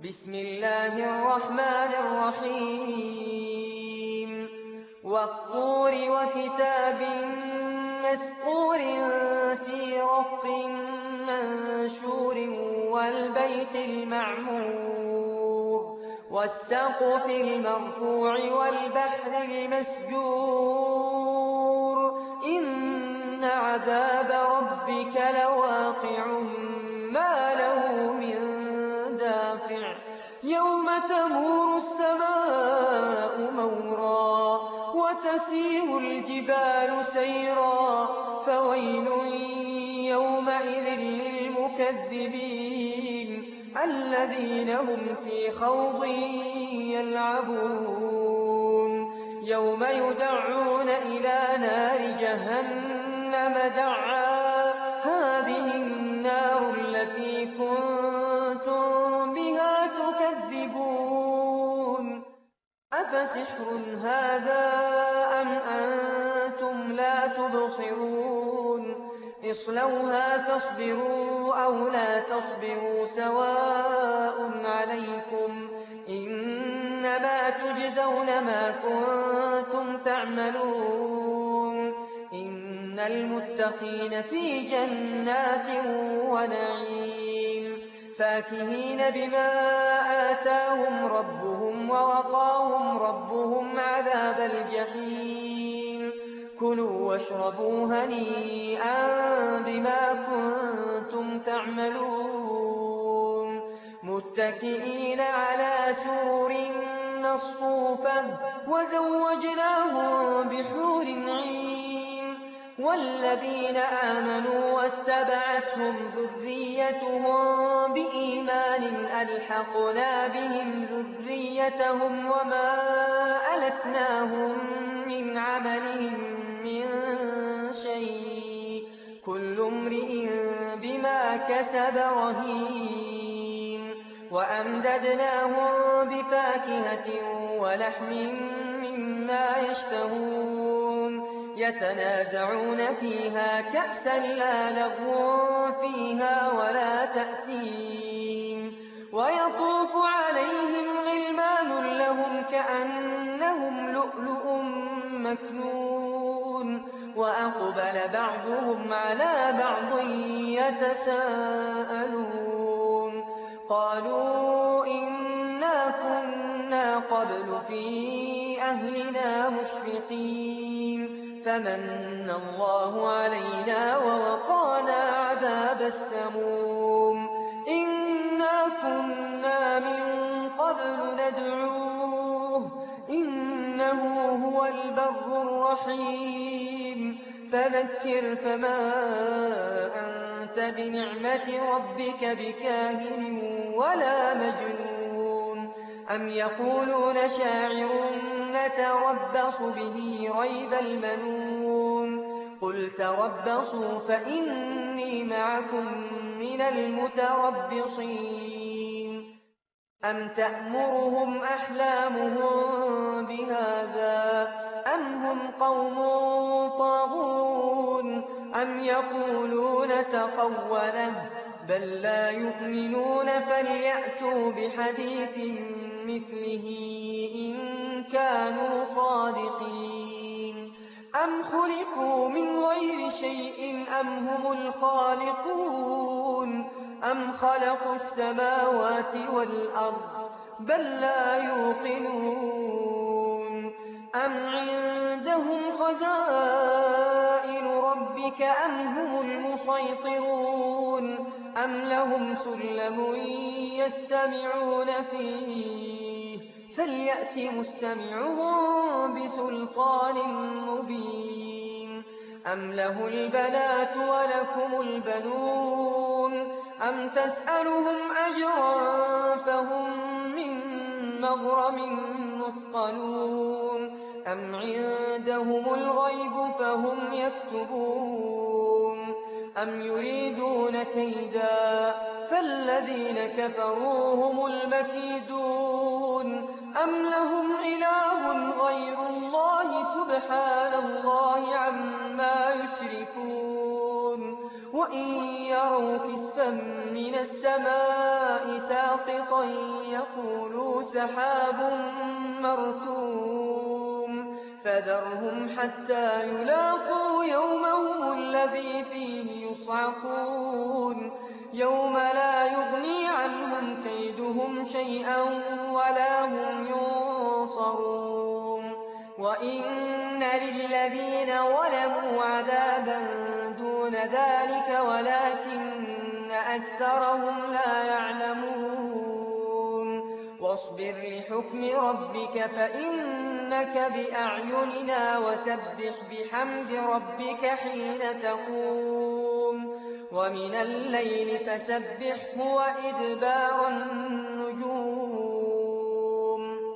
بسم الله الرحمن الرحيم والطور وكتاب مسطور في رق منشور والبيت المعمور والسقف المرفوع والبحر المسجور إن عذاب ربك لواقع ما له من دافع يوم تمور السماء مورا وتسير الجبال سيرا فويل يومئذ للمكذبين الذين هم في خوض يلعبون يوم يدعون إلى نار جهنم دعا هذه النار التي كنتم بها تكذبون أفسحر هذا أم أنتم لا تبصرون اصلوها فاصبروا أو لا تصبروا سواء عليكم إنما تجزون ما كنتم تعملون إن المتقين في جنات ونعيم فاكهين بما آتاهم ربهم ووقاهم ربهم عذاب الجحيم كلوا واشربوا هنيئا بما كنتم تعملون متكئين على سرر مصفوفة وزوجناهم بحور عين والذين آمنوا واتبعتهم ذريتهم بإيمان ألحقنا بهم ذريتهم وما ألتناهم من عملهم من شيء كل امرئ بما كسب رهين وأمددناهم بفاكهة ولحم مما يشتهون يتنازعون فيها كأسا لا لغو فيها ولا تأثيم ويطوف عليهم غلمان لهم كأنهم لؤلؤ مكنون وأقبل بعضهم على بعض يتساءلون قالوا إنا كنا قبل في أهلنا مشفقين فمن الله علينا ووقانا عذاب السموم إنا كنا من قبل ندعوه إنه هو البر الرحيم فذكر فما أنت بنعمة ربك بكاهن ولا مجنون أم يقولون شاعر نتربص به ريب المنون قل تربصوا فإني معكم من المتربصين أم تأمرهم أحلامهم بهذا أم هم قوم طاغون أم يقولون تقوله بل لا يؤمنون فليأتوا بحديث مثله إن كانوا صادقين أم خلقوا من غير شيء أم هم الخالقون أم خلقوا السماوات والأرض بل لا يوقنون أم عندهم خزائن ربك أم هم المسيطرون أم لهم سلم يستمعون فيه فليأت مستمعهم بسلطان مبين أم له البنات ولكم البنون أم تسألهم أجرا فهم من مغرم مثقلون أم عندهم الغيب فهم يكتبون أم يريدون كيدا فالذين كفروا هم المكيدون أم لهم إله غير الله سبحان الله عما يشركون وإن يروا كسفا من السماء ساقطا يقولوا سحاب مركوم فذرهم حتى يلاقوا يومهم الذي فيه يصعقون يوم لا يغني عنهم كيدهم شيئا ولا هم ينصرون وإن للذين ظلموا عذابا دون ذلك ولكن أكثرهم لا يعلمون واصبر لحكم ربك فإنك بأعيننا وسبح بحمد ربك حين تقوم ومن الليل فسبحه وإدبار النجوم